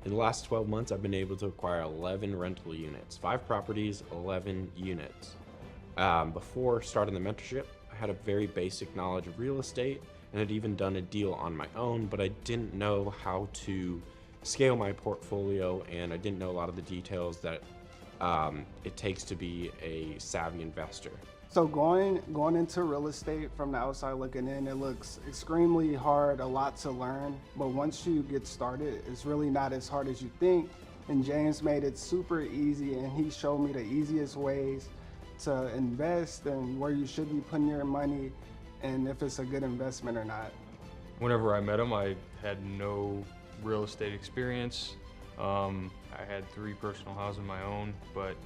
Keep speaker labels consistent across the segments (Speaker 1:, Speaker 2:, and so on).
Speaker 1: In the last 12 months, I've been able to acquire 11 rental units, 5 properties, 11 units. Before starting the mentorship, I had a very basic knowledge of real estate and had even done a deal on my own, but I didn't know how to scale my portfolio and I didn't know a lot of the details that it takes to be a savvy investor.
Speaker 2: So going into real estate from the outside looking in, it looks extremely hard, a lot to learn. But once you get started, it's really not as hard as you think. And James made it super easy, and he showed me the easiest ways to invest and where you should be putting your money, and if it's a good investment or not.
Speaker 3: Whenever I met him, I had no real estate experience. I had 3 personal houses of my own, but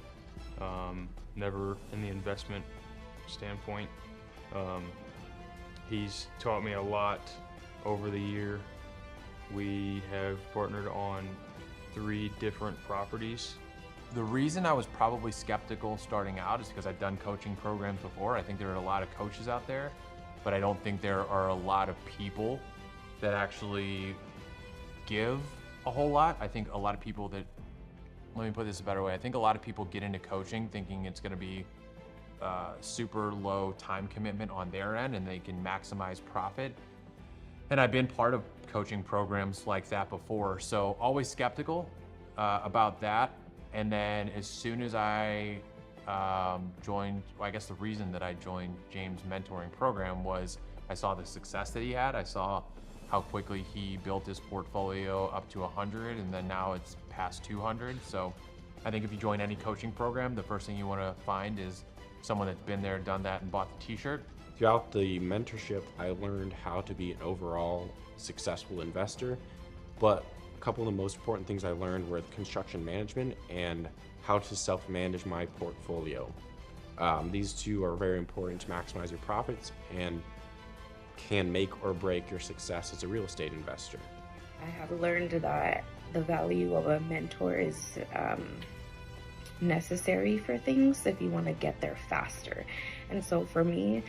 Speaker 3: never in the investment standpoint. He's taught me a lot over the year. We have partnered on 3 different properties.
Speaker 4: The reason I was probably skeptical starting out is because I've done coaching programs before. I think there are a lot of coaches out there, but I don't think there are a lot of people that actually give a whole lot. I think a lot of people that, let me put this a better way, I think a lot of people get into coaching thinking it's gonna be super low time commitment on their end and they can maximize profit. And I've been part of coaching programs like that before, so always skeptical about that. And then as soon as I joined, well, I guess the reason that I joined James' mentoring program was I saw the success that he had. I saw how quickly he built his portfolio up to 100, and then now it's past 200. So I think if you join any coaching program, the first thing you want to find is someone that's been there, done that, and bought the t-shirt.
Speaker 1: Throughout the mentorship, I learned how to be an overall successful investor, but a couple of the most important things I learned were construction management and how to self-manage my portfolio. These two are very important to maximize your profits and can make or break your success as a real estate investor.
Speaker 5: I have learned that the value of a mentor is necessary for things if you want to get there faster. And so for me,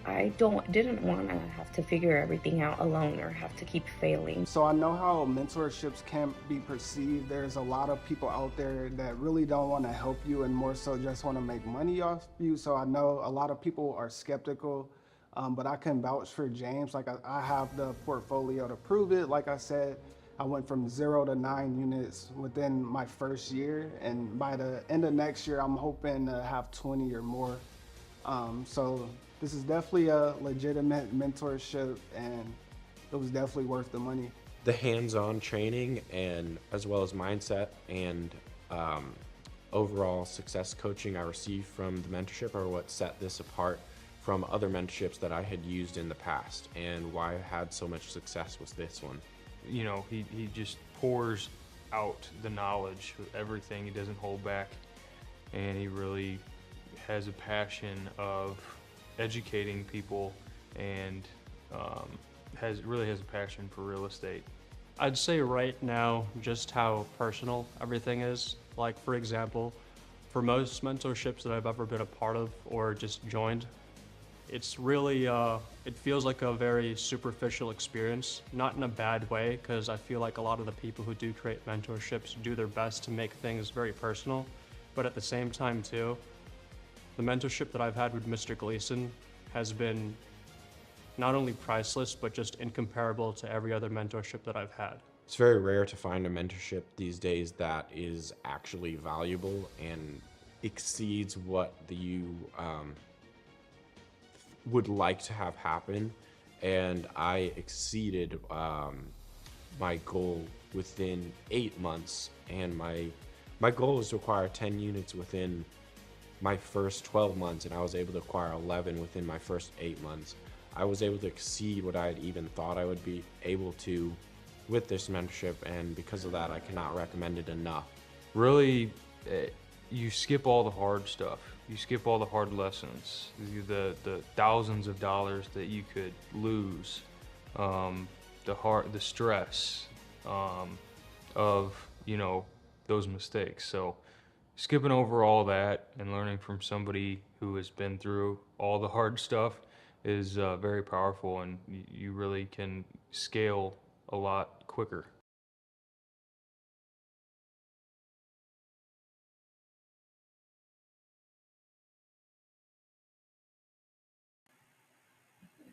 Speaker 5: I didn't want to have to figure everything out alone or have to keep failing.
Speaker 2: So I know how mentorships can be perceived. There's a lot of people out there that really don't want to help you and more so just want to make money off you. So I know a lot of people are skeptical, but I can vouch for James. Like I have the portfolio to prove it. Like I said, I went from 0 to 9 units within my first year. And by the end of next year, I'm hoping to have 20 or more. So this is definitely a legitimate mentorship, and it was definitely worth the money.
Speaker 1: The hands-on training and as well as mindset and overall success coaching I received from the mentorship are what set this apart from other mentorships that I had used in the past and why I had so much success with this one.
Speaker 3: You know, he just pours out the knowledge, everything. He doesn't hold back, and he really has a passion of educating people and really has a passion for real estate.
Speaker 6: I'd say right now just how personal everything is. Like, for example, for most mentorships that I've ever been a part of or just joined, it's really, it feels like a very superficial experience, not in a bad way, because I feel like a lot of the people who do create mentorships do their best to make things very personal, but at the same time too, the mentorship that I've had with Mr. Gleeson has been not only priceless, but just incomparable to every other mentorship that I've had.
Speaker 1: It's very rare to find a mentorship these days that is actually valuable and exceeds what you would like to have happen. And I exceeded my goal within 8 months, and my goal was to acquire 10 units within my first 12 months, and I was able to acquire 11 within my first 8 months. I was able to exceed what I had even thought I would be able to with this mentorship, and because of that, I cannot recommend it enough.
Speaker 3: Really, you skip all the hard stuff. You skip all the hard lessons, the thousands of dollars that you could lose, the stress of, you know, those mistakes. So skipping over all that and learning from somebody who has been through all the hard stuff is very powerful, and you really can scale a lot quicker.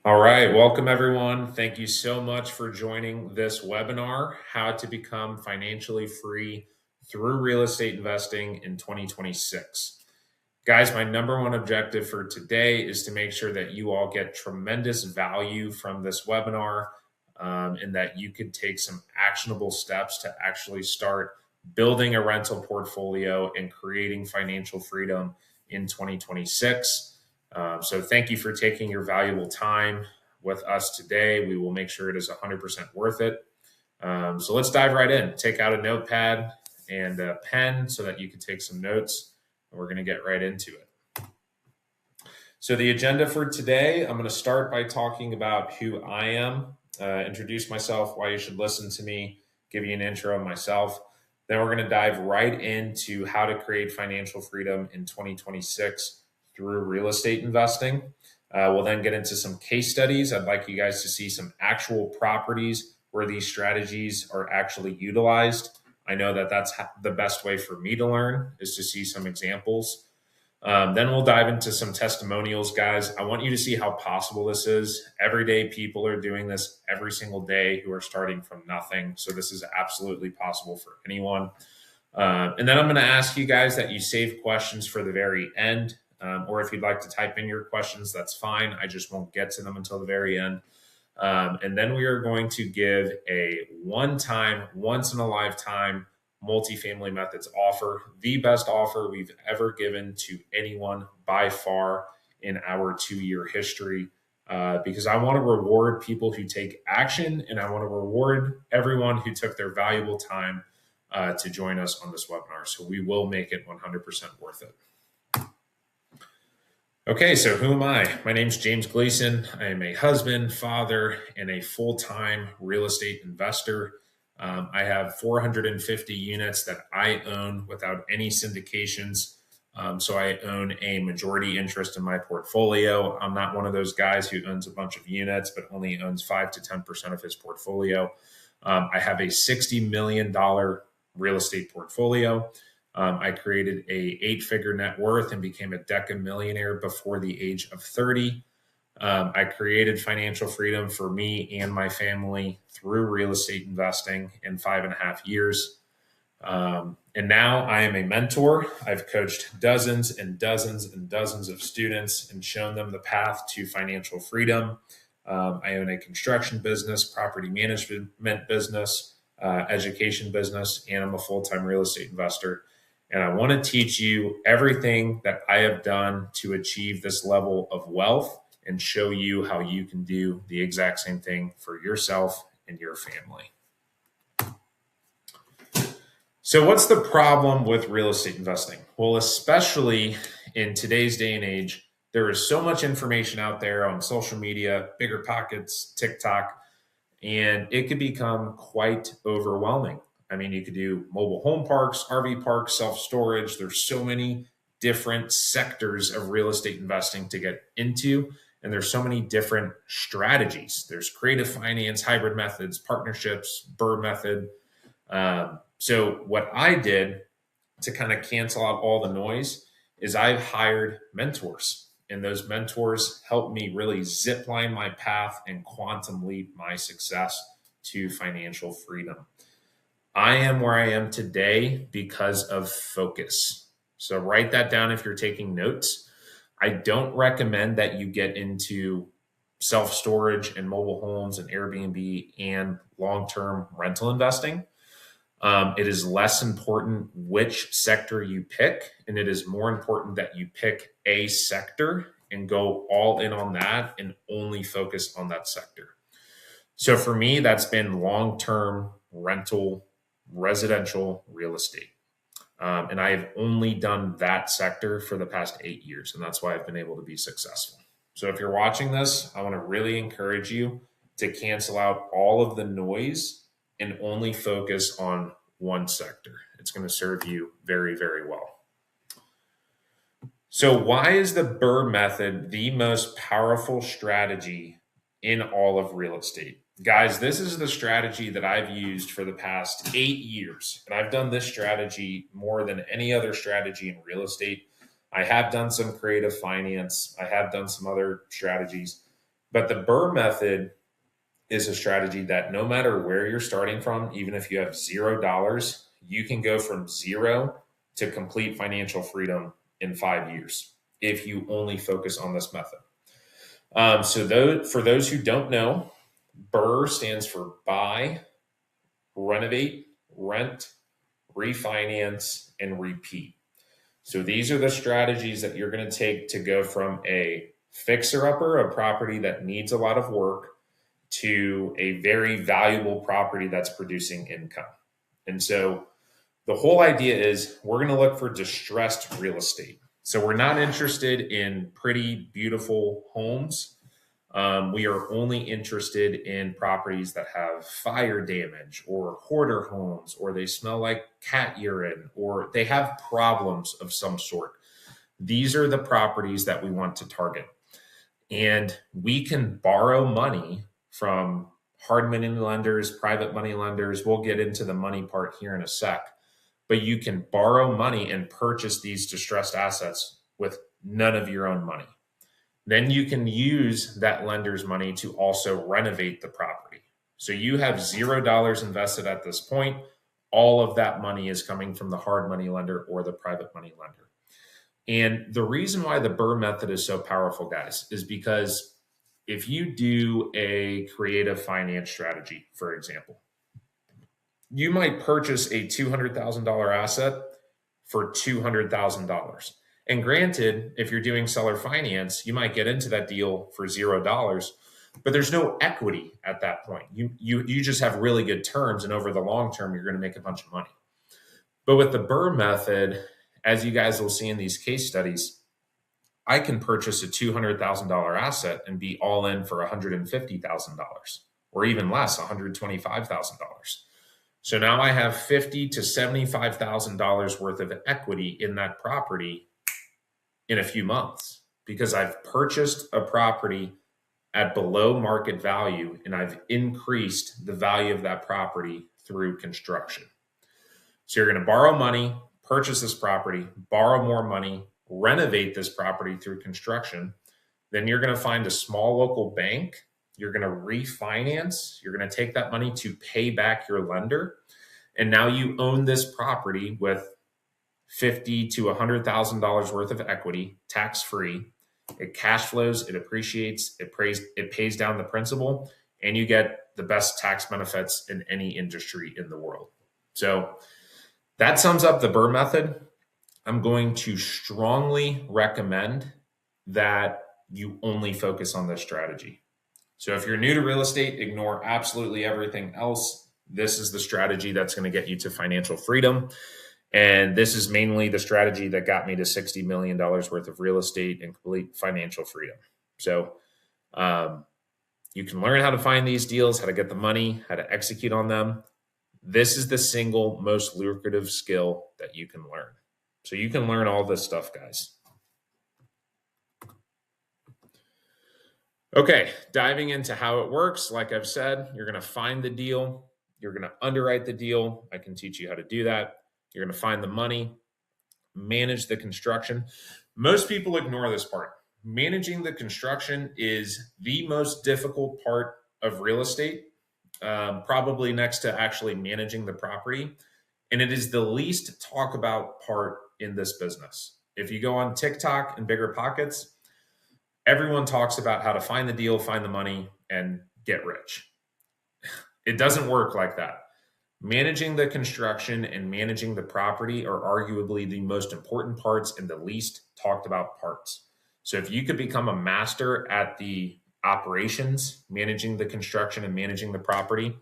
Speaker 7: All right, welcome everyone. Thank you so much for joining this webinar, How to Become Financially Free Through Real Estate Investing in 2026. Guys, my number one objective for today is to make sure that you all get tremendous value from this webinar, and that you could take some actionable steps to actually start building a rental portfolio and creating financial freedom in 2026. So thank you for taking your valuable time with us today. We will make sure it is 100% worth it. So let's dive right in. Take out a notepad and a pen so that you can take some notes, and we're going to get right into it. So the agenda for today, I'm going to start by talking about who I am, introduce myself, why you should listen to me, give you an intro of myself. Then we're going to dive right into how to create financial freedom in 2026 through real estate investing. We'll then get into some case studies. I'd like you guys to see some actual properties where these strategies are actually utilized. I know that that's the best way for me to learn, is to see some examples. Then we'll dive into some testimonials, guys. I want you to see how possible this is. Everyday people are doing this every single day who are starting from nothing. So this is absolutely possible for anyone. And then I'm going to ask you guys that you save questions for the very end. Or if you'd like to type in your questions, that's fine. I just won't get to them until the very end. And then we are going to give a one-time, once-in-a-lifetime multifamily methods offer, the best offer we've ever given to anyone by far in our 2-year history, because I want to reward people who take action, and I want to reward everyone who took their valuable time to join us on this webinar. So we will make it 100% worth it. Okay, so who am I? My name's James Gleeson. I am a husband, father, and a full-time real estate investor. I have 450 units that I own without any syndications. So I own a majority interest in my portfolio. I'm not one of those guys who owns a bunch of units, but only owns 5 to 10% of his portfolio. I have a $60 million real estate portfolio. I created a 8-figure net worth and became a deca millionaire before the age of 30. I created financial freedom for me and my family through real estate investing in 5.5 years. And now I am a mentor. I've coached dozens and dozens and dozens of students and shown them the path to financial freedom. I own a construction business, property management business, education business, and I'm a full-time real estate investor. And I want to teach you everything that I have done to achieve this level of wealth and show you how you can do the exact same thing for yourself and your family. So what's the problem with real estate investing? Well, especially in today's day and age, there is so much information out there on social media, Bigger Pockets, TikTok, and it could become quite overwhelming. I mean, you could do mobile home parks, RV parks, self-storage. There's so many different sectors of real estate investing to get into. And there's so many different strategies. There's creative finance, hybrid methods, partnerships, BRRRR method. So what I did to kind of cancel out all the noise is I've hired mentors. And those mentors helped me really zipline my path and quantum leap my success to financial freedom. I am where I am today because of focus. So write that down if you're taking notes. I don't recommend that you get into self-storage and mobile homes and Airbnb and long-term rental investing. It is less important which sector you pick, and it is more important that you pick a sector and go all in on that and only focus on that sector. So for me, that's been long-term rental, residential real estate. And I have only done that sector for the past 8 years, and that's why I've been able to be successful. So if you're watching this, I want to really encourage you to cancel out all of the noise and only focus on one sector. It's going to serve you very, very well. So why is the BRRRR method the most powerful strategy in all of real estate? Guys, this is the strategy that I've used for the past 8 years. And I've done this strategy more than any other strategy in real estate. I have done some creative finance. I have done some other strategies. But the Burr method is a strategy that no matter where you're starting from, even if you have $0, you can go from zero to complete financial freedom in 5 years if you only focus on this method. For those who don't know, Burr stands for buy, renovate, rent, refinance, and repeat. So these are the strategies that you're going to take to go from a fixer-upper, a property that needs a lot of work, to a very valuable property that's producing income. And so the whole idea is we're going to look for distressed real estate. So we're not interested in pretty, beautiful homes. We are only interested in properties that have fire damage or hoarder homes, or they smell like cat urine, or they have problems of some sort. These are the properties that we want to target. And we can borrow money from hard money lenders, private money lenders. We'll get into the money part here in a sec. But you can borrow money and purchase these distressed assets with none of your own money. Then you can use that lender's money to also renovate the property. So you have $0 invested at this point. All of that money is coming from the hard money lender or the private money lender. And the reason why the Burr method is so powerful, guys, is because if you do a creative finance strategy, for example, you might purchase a $200,000 asset for $200,000. And granted, if you're doing seller finance, you might get into that deal for $0, but there's no equity at that point. You just have really good terms, and over the long term, you're going to make a bunch of money. But with the Burr method, as you guys will see in these case studies, I can purchase a $200,000 asset and be all in for $150,000, or even less, $125,000. So now I have $50,000 to $75,000 worth of equity in that property in a few months, because I've purchased a property at below market value and I've increased the value of that property through construction. So you're going to borrow money, purchase this property, borrow more money, renovate this property through construction. Then you're going to find a small local bank. You're going to refinance. You're going to take that money to pay back your lender. And now you own this property with $50,000 to $100,000 worth of equity, tax-free. It cash flows, it appreciates, it pays down the principal, and you get the best tax benefits in any industry in the world. So that sums up the Burr method. I'm going to strongly recommend that you only focus on this strategy. So if you're new to real estate, ignore absolutely everything else. This is the strategy that's going to get you to financial freedom. And this is mainly the strategy that got me to $60 million worth of real estate and complete financial freedom. So you can learn how to find these deals, how to get the money, how to execute on them. This is the single most lucrative skill that you can learn. So you can learn all this stuff, guys. Okay, diving into how it works. Like I've said, you're going to find the deal. You're going to underwrite the deal. I can teach you how to do that. You're going to find the money, manage the construction. Most people ignore this part. Managing the construction is the most difficult part of real estate, probably next to actually managing the property. And it is the least talked about part in this business. If you go on TikTok and Bigger Pockets, everyone talks about how to find the deal, find the money, and get rich. It doesn't work like that. Managing the construction and managing the property are arguably the most important parts and the least talked about parts. So if you could become a master at the operations, managing the construction and managing the property,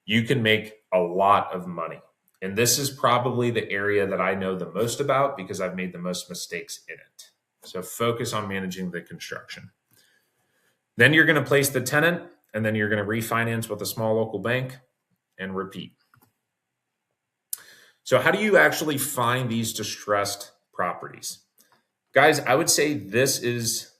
Speaker 7: you can make a lot of money. And this is probably the area that I know the most about because I've made the most mistakes in it. So focus on managing the construction. Then you're going to place the tenant, and then you're going to refinance with a small local bank and repeat. So how do you actually find these distressed properties? Guys, I would say this is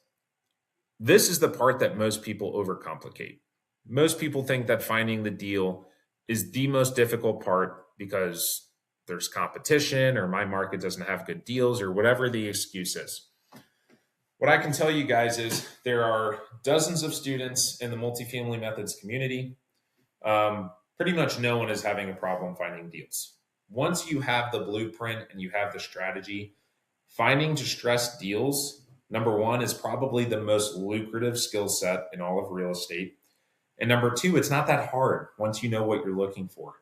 Speaker 7: the part that most people overcomplicate. Most people think that finding the deal is the most difficult part because there's competition or my market doesn't have good deals or whatever the excuse is. What I can tell you guys is there are dozens of students in the multifamily methods community. Pretty much no one is having a problem finding deals. Once you have the blueprint and you have the strategy, finding distressed deals, number one, is probably the most lucrative skill set in all of real estate. And number two, it's not that hard once you know what you're looking for.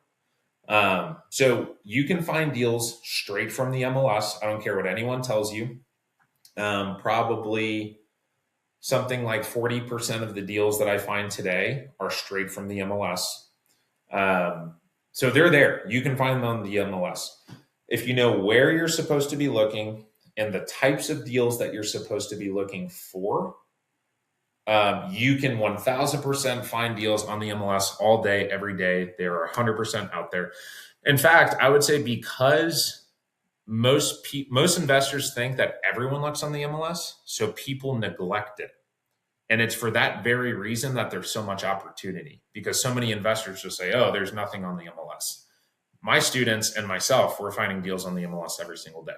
Speaker 7: So you can find deals straight from the MLS. I don't care what anyone tells you. Probably something like 40% of the deals that I find today are straight from the MLS. So they're there. You can find them on the MLS. If you know where you're supposed to be looking and the types of deals that you're supposed to be looking for, you can 1000% find deals on the MLS all day, every day. They are 100% out there. In fact, I would say because most investors think that everyone looks on the MLS, so people neglect it. And it's for that very reason that there's so much opportunity, because so many investors just say, oh, there's nothing on the MLS. My students and myself, we're finding deals on the MLS every single day.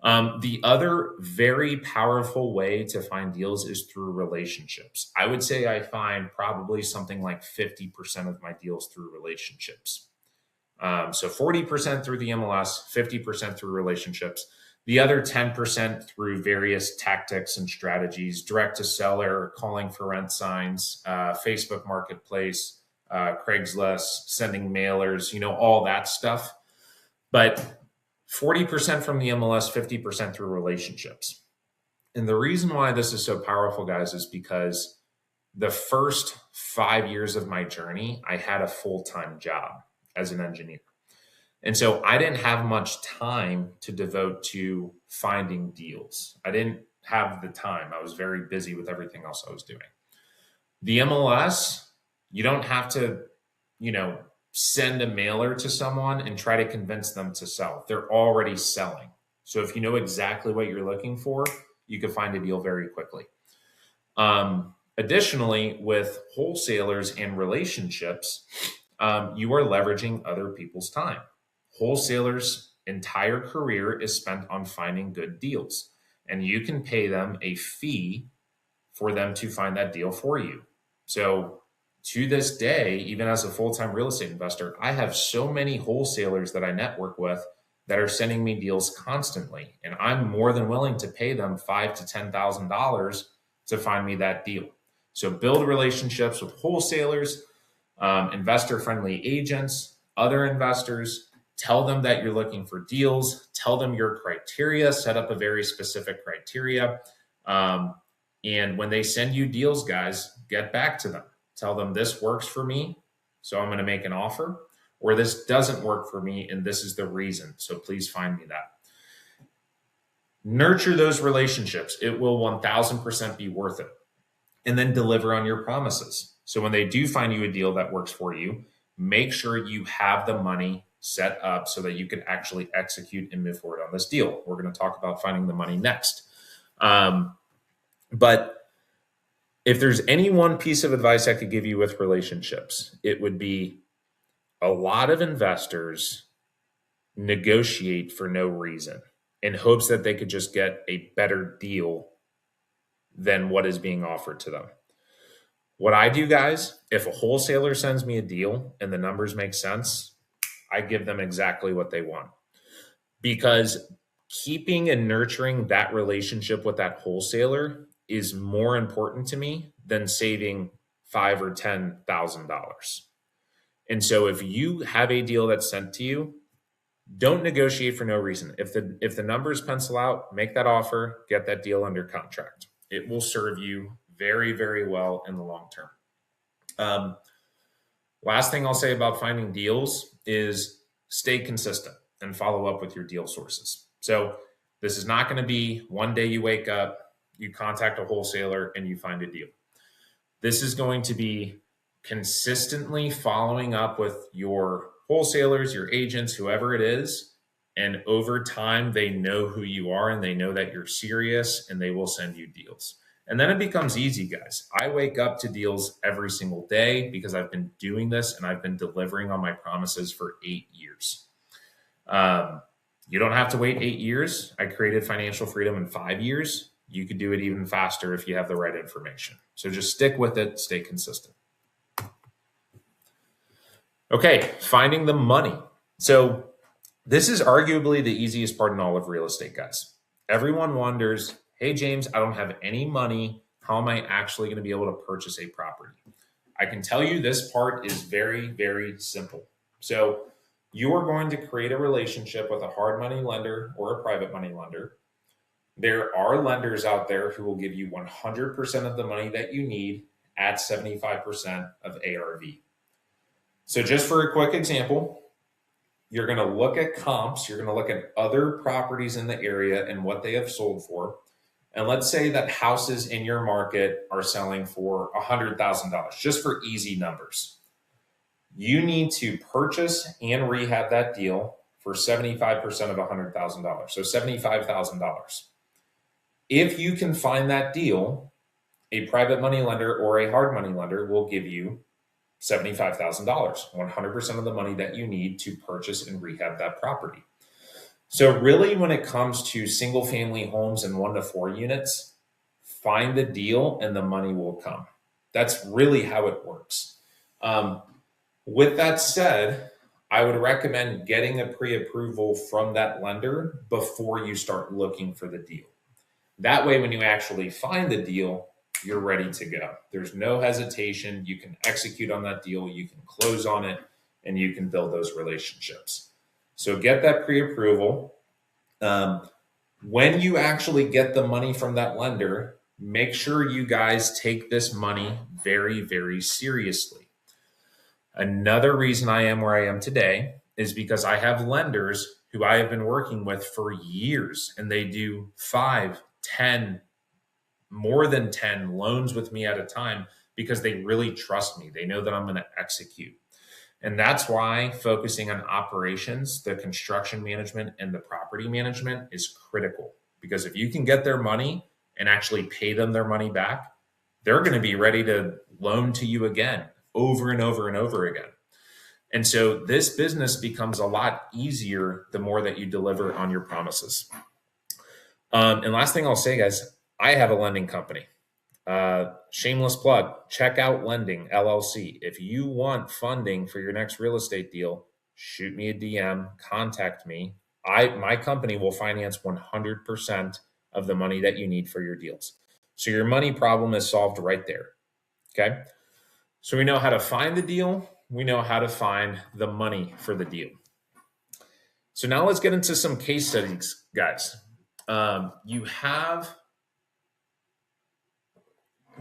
Speaker 7: The other very powerful way to find deals is through relationships. I would say I find probably something like 50% of my deals through relationships. So 40% through the MLS, 50% through relationships. The other 10% through various tactics and strategies, direct to seller, calling for rent signs, Facebook Marketplace, Craigslist, sending mailers, all that stuff. But 40% from the MLS, 50% through relationships. And the reason why this is so powerful, guys, is because the first 5 years of my journey, I had a full-time job as an engineer. And so I didn't have much time to devote to finding deals. I didn't have the time. I was very busy with everything else I was doing. The MLS, you don't have to, send a mailer to someone and try to convince them to sell. They're already selling. So if you know exactly what you're looking for, you can find a deal very quickly. Additionally, with wholesalers and relationships, you are leveraging other people's time. Wholesalers' entire career is spent on finding good deals, and you can pay them a fee for them to find that deal for you. So to this day, even as a full-time real estate investor, I have so many wholesalers that I network with that are sending me deals constantly, and I'm more than willing to pay them $5,000 to $10,000 to find me that deal. So build relationships with wholesalers, investor-friendly agents, other investors. Tell them that you're looking for deals. Tell them your criteria. Set up a very specific criteria. And when they send you deals, guys, get back to them. Tell them this works for me, so I'm going to make an offer, or this doesn't work for me, and this is the reason. So please find me that. Nurture those relationships. It will 1000% be worth it. And then deliver on your promises. So when they do find you a deal that works for you, make sure you have the money set up so that you can actually execute and move forward on this deal. We're going to talk about finding the money next. But if there's any one piece of advice I could give you with relationships, it would be a lot of investors negotiate for no reason in hopes that they could just get a better deal than what is being offered to them. What I do, guys, if a wholesaler sends me a deal and the numbers make sense, I give them exactly what they want. Because keeping and nurturing that relationship with that wholesaler is more important to me than saving $5,000 or $10,000. And so if you have a deal that's sent to you, don't negotiate for no reason. If the numbers pencil out, make that offer, get that deal under contract. It will serve you very, very well in the long term. Last thing I'll say about finding deals is stay consistent and follow up with your deal sources. So this is not going to be one day you wake up, you contact a wholesaler, and you find a deal. This is going to be consistently following up with your wholesalers, your agents, whoever it is. And over time, they know who you are and they know that you're serious, and they will send you deals. And then it becomes easy, guys. I wake up to deals every single day because I've been doing this and I've been delivering on my promises for 8 years. You don't have to wait 8 years. I created financial freedom in 5 years. You could do it even faster if you have the right information. So just stick with it, stay consistent. Okay, finding the money. So this is arguably the easiest part in all of real estate, guys. Everyone wonders, hey, James, I don't have any money. How am I actually going to be able to purchase a property? I can tell you this part is very, very simple. So you are going to create a relationship with a hard money lender or a private money lender. There are lenders out there who will give you 100% of the money that you need at 75% of ARV. So just for a quick example, you're going to look at comps, you're going to look at other properties in the area and what they have sold for. And let's say that houses in your market are selling for $100,000, just for easy numbers. You need to purchase and rehab that deal for 75% of $100,000, so $75,000. If you can find that deal, a private money lender or a hard money lender will give you $75,000, 100% of the money that you need to purchase and rehab that property. So really, when it comes to single family homes and 1 to 4 units, find the deal and the money will come. That's really how it works. With that said, I would recommend getting a pre-approval from that lender before you start looking for the deal. That way, when you actually find the deal, you're ready to go. There's no hesitation. You can execute on that deal, you can close on it, and you can build those relationships. So get that pre-approval. When you actually get the money from that lender, make sure you guys take this money very, very seriously. Another reason I am where I am today is because I have lenders who I have been working with for years, and they do 5, 10, more than 10 loans with me at a time because they really trust me. They know that I'm going to execute. And that's why focusing on operations, the construction management, and the property management is critical. Because if you can get their money and actually pay them their money back, they're going to be ready to loan to you again, over and over and over again. And so this business becomes a lot easier the more that you deliver on your promises. And last thing I'll say, guys, I have a lending company. Shameless plug, Check Out Lending LLC. If you want funding for your next real estate deal, shoot me a DM, contact me. My company will finance 100% of the money that you need for your deals. So your money problem is solved right there. Okay. So we know how to find the deal. We know how to find the money for the deal. So now let's get into some case studies, guys. You have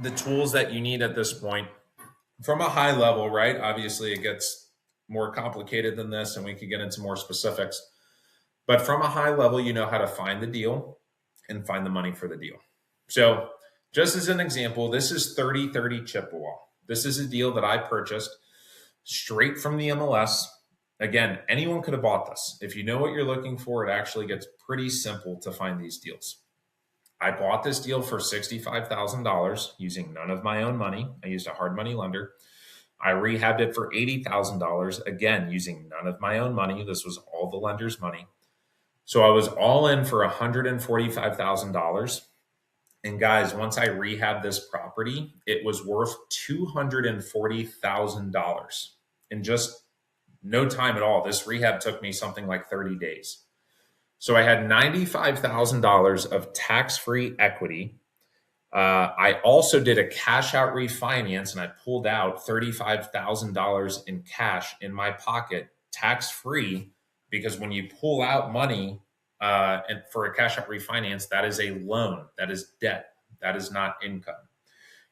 Speaker 7: the tools that you need at this point from a high level, right? Obviously, it gets more complicated than this, and we could get into more specifics. But from a high level, you know how to find the deal and find the money for the deal. So just as an example, this is 3030 Chippewa. This is a deal that I purchased straight from the MLS. Again, anyone could have bought this. If you know what you're looking for, it actually gets pretty simple to find these deals. I bought this deal for $65,000 using none of my own money. I used a hard money lender. I rehabbed it for $80,000, again, using none of my own money. This was all the lender's money. So I was all in for $145,000. And guys, once I rehabbed this property, it was worth $240,000 in just no time at all. This rehab took me something like 30 days. So I had $95,000 of tax-free equity. I also did a cash out refinance, and I pulled out $35,000 in cash in my pocket, tax-free, because when you pull out money and for a cash out refinance, that is a loan, that is debt, that is not income.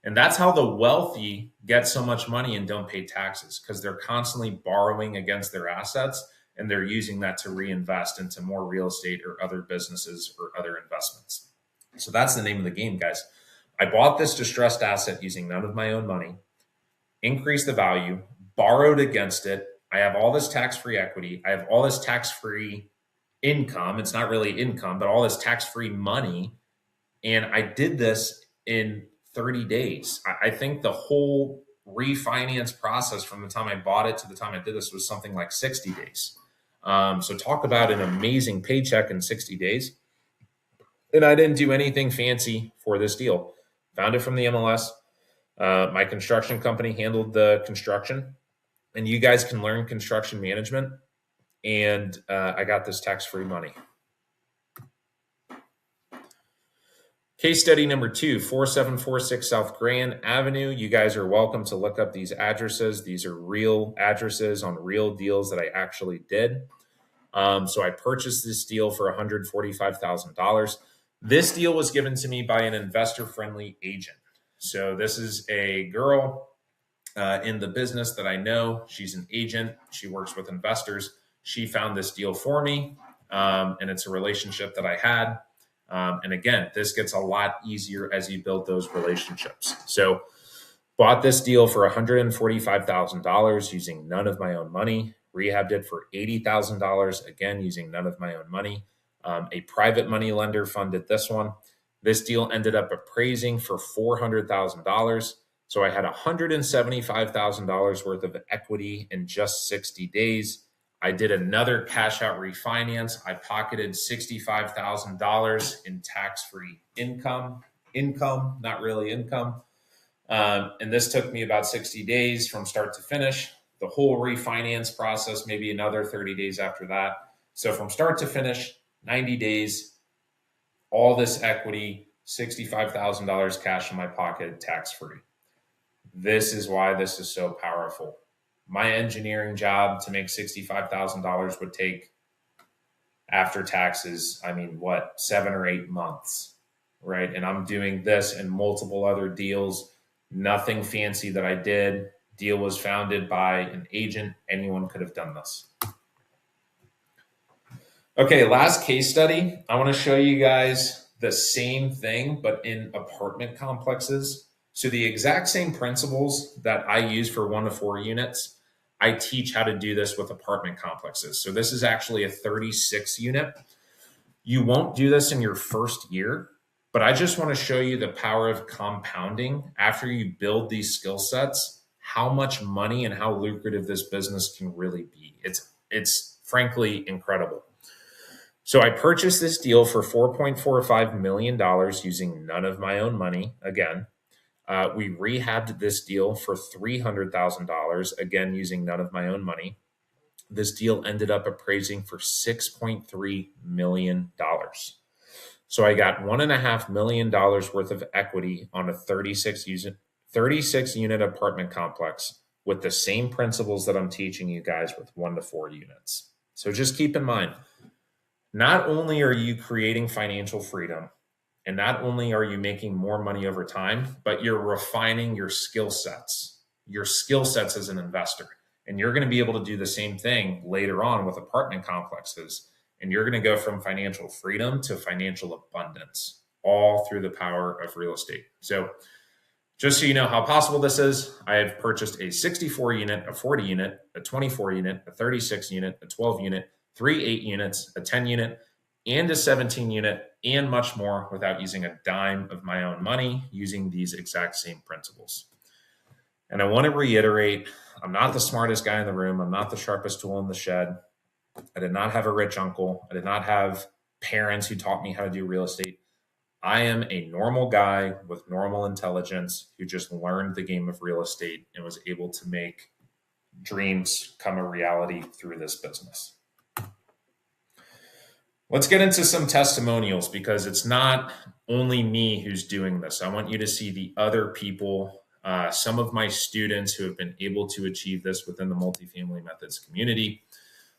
Speaker 7: And that's how the wealthy get so much money and don't pay taxes, because they're constantly borrowing against their assets, and they're using that to reinvest into more real estate or other businesses or other investments. So that's the name of the game, guys. I bought this distressed asset using none of my own money, increased the value, borrowed against it. I have all this tax-free equity. I have all this tax-free income. It's not really income, but all this tax-free money. And I did this in 30 days. I think the whole refinance process from the time I bought it to the time I did this was something like 60 days. So talk about an amazing paycheck in 60 days. And I didn't do anything fancy for this deal. Found it from the MLS. My construction company handled the construction, and you guys can learn construction management. And I got this tax-free money. Case study number 2, 4746 South Grand Avenue. You guys are welcome to look up these addresses. These are real addresses on real deals that I actually did. So I purchased this deal for $145,000. This deal was given to me by an investor-friendly agent. So this is a girl in the business that I know. She's an agent. She works with investors. She found this deal for me, and it's a relationship that I had. And again, this gets a lot easier as you build those relationships. So bought this deal for $145,000 using none of my own money. Rehabbed it for $80,000, again, using none of my own money. A private money lender funded this one. This deal ended up appraising for $400,000. So I had $175,000 worth of equity in just 60 days. I did another cash out refinance. I pocketed $65,000 in tax-free income, not really income. And this took me about 60 days from start to finish. The whole refinance process, maybe another 30 days after that. So from start to finish, 90 days, all this equity, $65,000 cash in my pocket, tax-free. This is why this is so powerful. My engineering job to make $65,000 would take, after taxes, 7 or 8 months, right? And I'm doing this and multiple other deals. Nothing fancy that I did. Deal was founded by an agent. Anyone could have done this. Okay, last case study. I want to show you guys the same thing, but in apartment complexes. So the exact same principles that I use for 1 to 4 units, I teach how to do this with apartment complexes. So this is actually a 36 unit. You won't do this in your first year, but I just want to show you the power of compounding after you build these skill sets, how much money and how lucrative this business can really be. It's frankly incredible. So I purchased this deal for $4.45 million using none of my own money. Again, we rehabbed this deal for $300,000, again, using none of my own money. This deal ended up appraising for $6.3 million. So I got $1.5 million worth of equity on a 36 unit apartment complex with the same principles that I'm teaching you guys with 1 to 4 units. So just keep in mind, not only are you creating financial freedom, and not only are you making more money over time, but you're refining your skill sets as an investor. And you're going to be able to do the same thing later on with apartment complexes. And you're going to go from financial freedom to financial abundance, all through the power of real estate. So just so you know how possible this is, I have purchased a 64 unit, a 40 unit, a 24 unit, a 36 unit, a 12 unit, 3 8 units, a 10 unit, and a 17 unit, and much more without using a dime of my own money, using these exact same principles. And I want to reiterate, I'm not the smartest guy in the room. I'm not the sharpest tool in the shed. I did not have a rich uncle. I did not have parents who taught me how to do real estate. I am a normal guy with normal intelligence who just learned the game of real estate and was able to make dreams come a reality through this business. Let's get into some testimonials, because it's not only me who's doing this. I want you to see the other people, some of my students who have been able to achieve this within the multifamily methods community.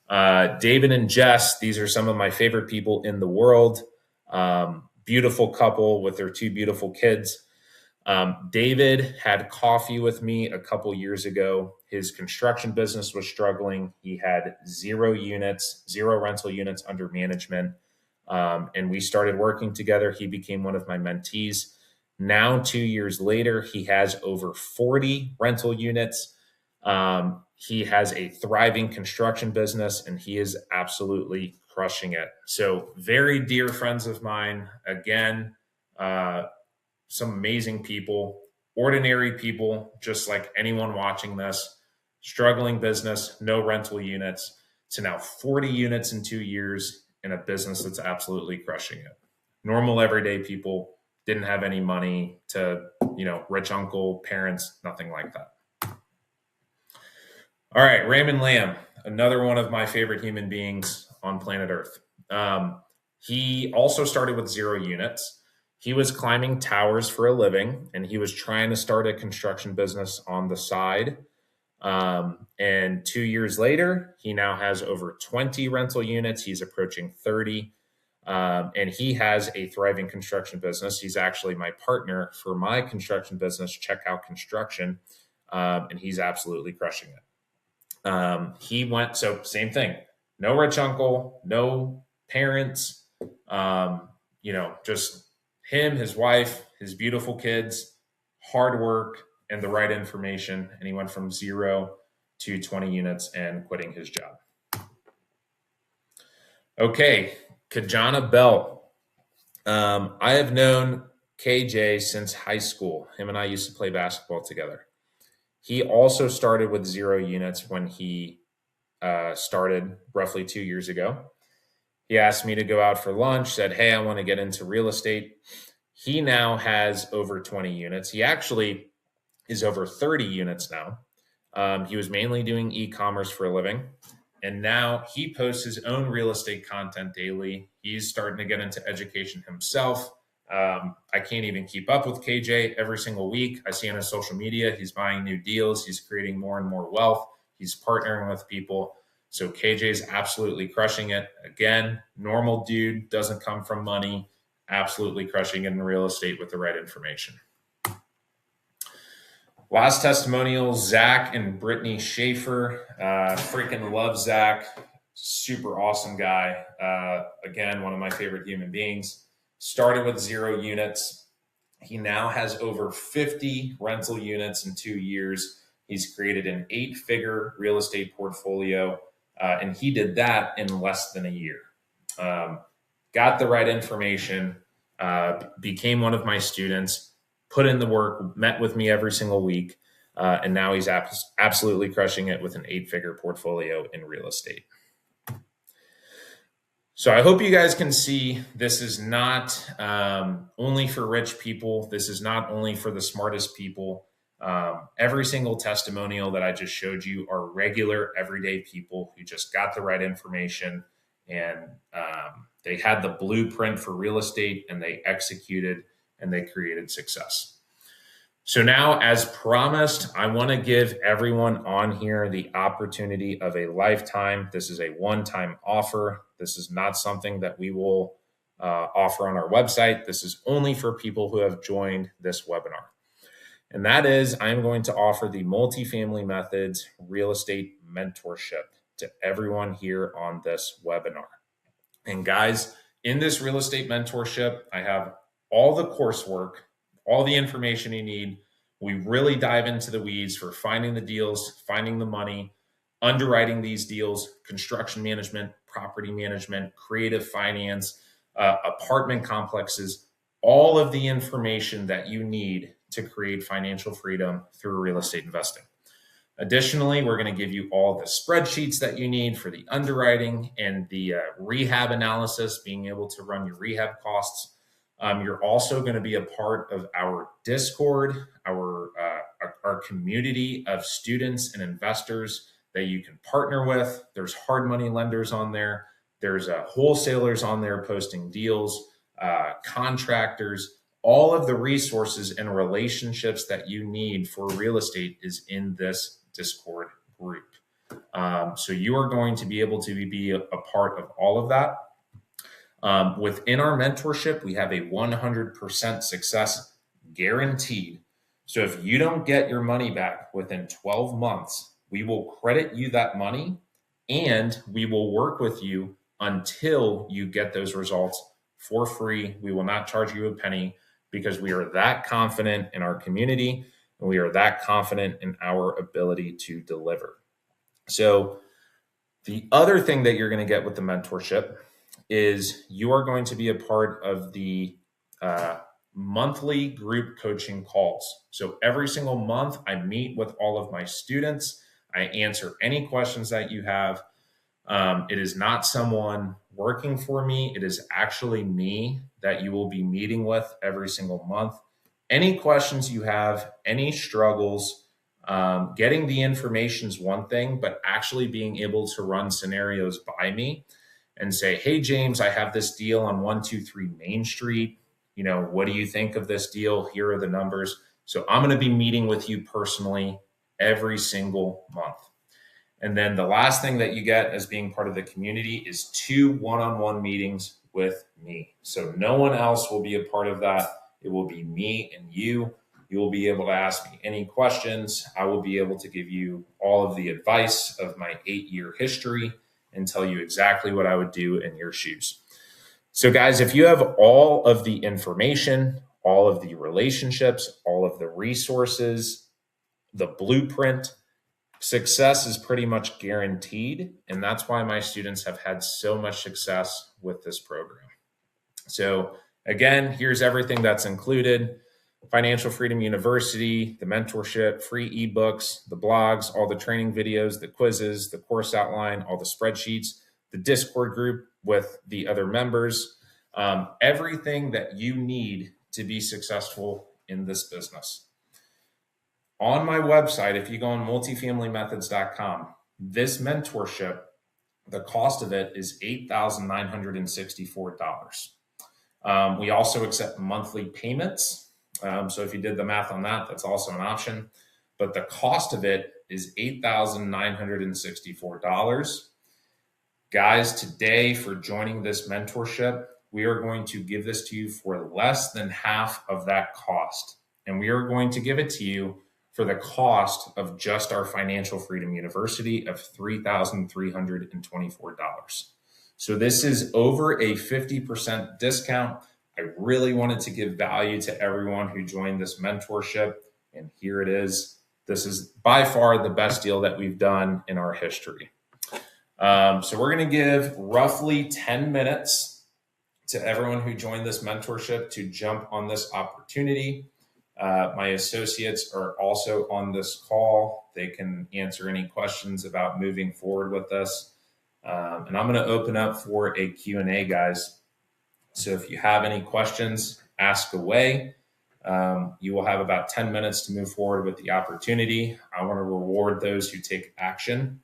Speaker 7: David and Jess, these are some of my favorite people in the world. Beautiful couple with their 2 beautiful kids. David had coffee with me a couple years ago. His construction business was struggling. He had 0 rental units under management. And we started working together. He became one of my mentees. Now, 2 years later, he has over 40 rental units. He has a thriving construction business, and he is absolutely crushing it. So very dear friends of mine, again, some amazing people, ordinary people, just like anyone watching this, struggling business, no rental units, to now 40 units in 2 years in a business that's absolutely crushing it. normal everyday people, didn't have any money, to, rich uncle, parents, nothing like that. All right, Raymond Lamb, another one of my favorite human beings on planet Earth. He also started with 0 units. He was climbing towers for a living, and he was trying to start a construction business on the side. And 2 years later, he now has over 20 rental units. He's approaching 30. And he has a thriving construction business. He's actually my partner for my construction business, Check Out Construction. And he's absolutely crushing it. So same thing, no rich uncle, no parents, just him, his wife, his beautiful kids, hard work, and the right information. And he went from 0 to 20 units and quitting his job. Okay, Kajana Bell. I have known KJ since high school. Him and I used to play basketball together. He also started with 0 units when he started roughly 2 years ago. He asked me to go out for lunch, said, hey, I want to get into real estate. He now has over 20 units. He actually is over 30 units now. He was mainly doing e-commerce for a living. And now he posts his own real estate content daily. He's starting to get into education himself. I can't even keep up with KJ. Every single week I see on his social media, he's buying new deals. He's creating more and more wealth. He's partnering with people. So KJ is absolutely crushing it. Again, normal dude, doesn't come from money, absolutely crushing it in real estate with the right information. Last testimonial, Zach and Brittany Schaefer. Freaking love Zach. Super awesome guy. Again, one of my favorite human beings. Started with 0 units. He now has over 50 rental units in 2 years. He's created an 8-figure real estate portfolio, and he did that in less than a year. Got the right information, became one of my students, put in the work, met with me every single week, and now he's absolutely crushing it with an 8-figure portfolio in real estate. So I hope you guys can see this is not only for rich people. This is not only for the smartest people. Every single testimonial that I just showed you are regular, everyday people who just got the right information, and they had the blueprint for real estate, and they executed, and they created success. So now, as promised, I want to give everyone on here the opportunity of a lifetime. This is a one-time offer. This is not something that we will offer on our website. This is only for people who have joined this webinar. And that is, I'm going to offer the Multifamily Methods Real Estate Mentorship to everyone here on this webinar. And guys, in this real estate mentorship, I have all the coursework, all the information you need. We really dive into the weeds for finding the deals, finding the money, underwriting these deals, construction management, property management, creative finance, apartment complexes, all of the information that you need to create financial freedom through real estate investing. Additionally, we're going to give you all the spreadsheets that you need for the underwriting and the rehab analysis, being able to run your rehab costs. You're also going to be a part of our Discord, our community of students and investors that you can partner with. There's hard money lenders on there. There's wholesalers on there posting deals, contractors. All of the resources and relationships that you need for real estate is in this Discord group. So you are going to be able to be a part of all of that. Within our mentorship, we have a 100% success guaranteed. So if you don't get your money back within 12 months, we will credit you that money, and we will work with you until you get those results for free. We will not charge you a penny, because we are that confident in our community, and we are that confident in our ability to deliver. So the other thing that you're going to get with the mentorship is you are going to be a part of the monthly group coaching calls. So every single month, I meet with all of my students. I answer any questions that you have. It is not someone working for me. It is actually me that you will be meeting with every single month. Any questions you have, any struggles, getting the information is one thing, but actually being able to run scenarios by me and say, hey, James, I have this deal on 123 Main Street. You know, what do you think of this deal? Here are the numbers. So I'm going to be meeting with you personally every single month. And then the last thing that you get as being part of the community is 2 one-on-one meetings with me. So no one else will be a part of that. It will be me and you. You will be able to ask me any questions. I will be able to give you all of the advice of my 8-year history and tell you exactly what I would do in your shoes. So guys, if you have all of the information, all of the relationships, all of the resources, the blueprint, success is pretty much guaranteed. And that's why my students have had so much success with this program. So again, here's everything that's included: Financial Freedom University, the mentorship, free ebooks, the blogs, all the training videos, the quizzes, the course outline, all the spreadsheets, the Discord group with the other members, everything that you need to be successful in this business. On my website, if you go on multifamilymethods.com, this mentorship, the cost of it is $8,964. We also accept monthly payments. So if you did the math on that, that's also an option. But the cost of it is $8,964. Guys, today for joining this mentorship, we are going to give this to you for less than half of that cost. And we are going to give it to you for the cost of just our Financial Freedom University of $3,324. So this is over a 50% discount. I really wanted to give value to everyone who joined this mentorship, and here it is. This is by far the best deal that we've done in our history. So we're going to give roughly 10 minutes to everyone who joined this mentorship to jump on this opportunity. My associates are also on this call. They can answer any questions about moving forward with this. And I'm going to open up for a Q&A, guys. So if you have any questions, ask away. You will have about 10 minutes to move forward with the opportunity. I want to reward those who take action.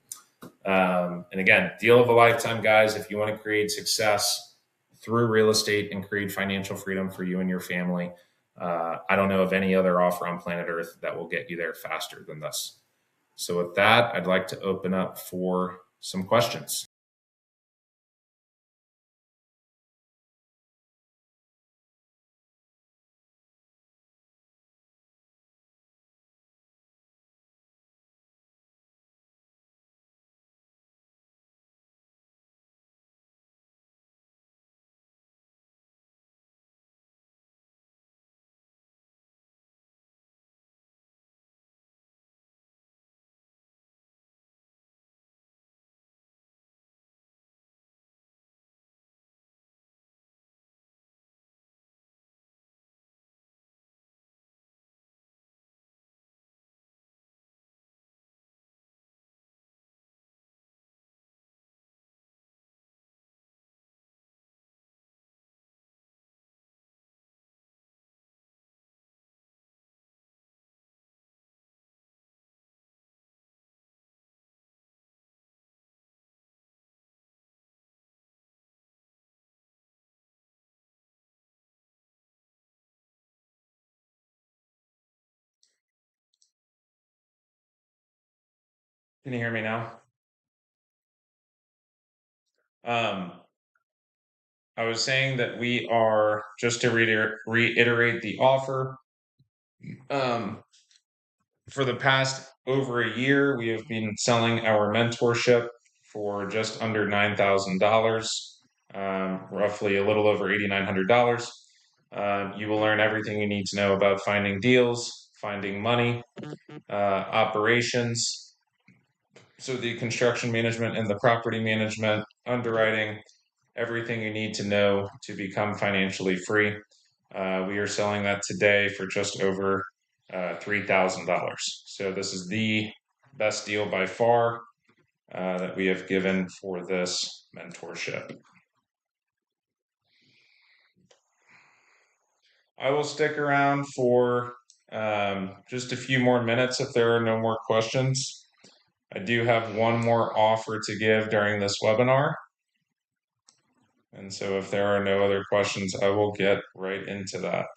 Speaker 7: And again, deal of a lifetime, guys. If you want to create success through real estate and create financial freedom for you and your family, I don't know of any other offer on planet Earth that will get you there faster than this. So with that, I'd like to open up for some questions. Can you hear me now? I was saying that we are, just to reiterate the offer, for the past over a year, we have been selling our mentorship for just under $9,000, roughly a little over $8,900. You will learn everything you need to know about finding deals, finding money, operations, so the construction management and the property management, underwriting, everything you need to know to become financially free. We are selling that today for just over $3,000. So this is the best deal by far. that we have given for this mentorship. I will stick around for just a few more minutes if there are no more questions. I do have one more offer to give during this webinar. And so if there are no other questions, I will get right into that.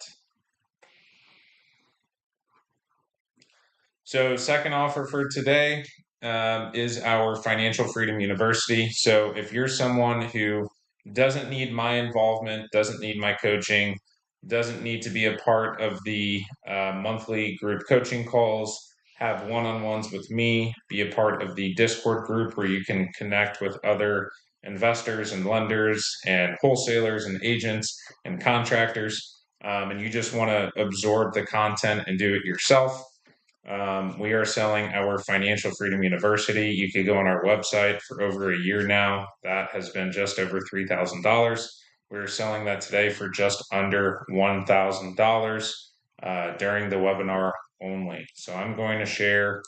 Speaker 7: So second offer for today is our Financial Freedom University. So if you're someone who doesn't need my involvement, doesn't need my coaching, doesn't need to be a part of the monthly group coaching calls, have one-on-ones with me, be a part of the Discord group where you can connect with other investors and lenders and wholesalers and agents and contractors, and you just want to absorb the content and do it yourself. We are selling our Financial Freedom University. You could go on our website for over a year now. That has been just over $3,000. We're selling that today for just under $1,000 during the webinar only. So I'm going to share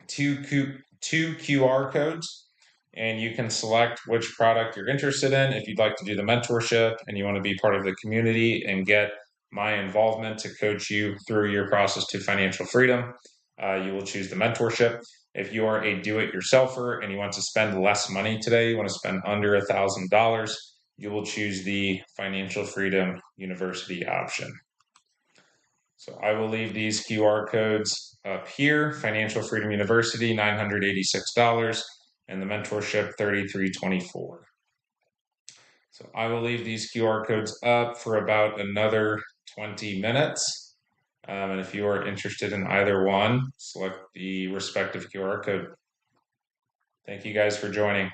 Speaker 7: two QR codes, and you can select which product you're interested in. If you'd like to do the mentorship and you want to be part of the community and get my involvement to coach you through your process to financial freedom, you will choose the mentorship. If you are a do-it-yourselfer and you want to spend less money today, you want to spend under $1,000, you will choose the Financial Freedom University option. So I will leave these QR codes up here. Financial Freedom University, $986, and the mentorship, $33.24. So I will leave these QR codes up for about another 20 minutes. And if you are interested in either one, select the respective QR code. Thank you guys for joining.